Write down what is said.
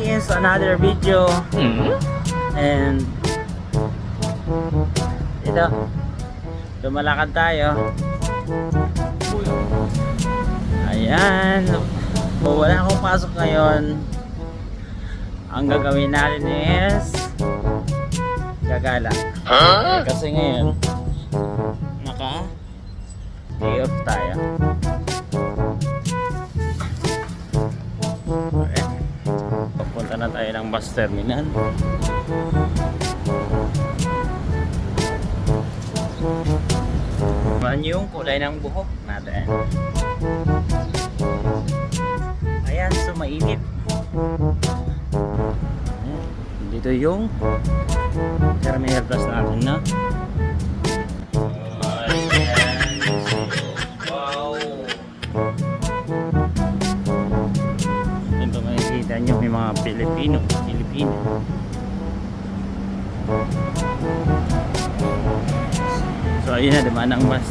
is another video. And ito, lumalakad tayo. Ayan. Wala akong pasok ngayon. Ang gagawin natin is gagala. Kasi ngayon naka day off tayo. Okay. Papunta na tayo ng bus terminal. Ano yung kulay ng buhok natin? Ayan, so mainit. Dito yung terminal plus natin na. Ayan. Wow. Ito makikita nyo may mga Pilipino. So ayun na, dumaan ang bus.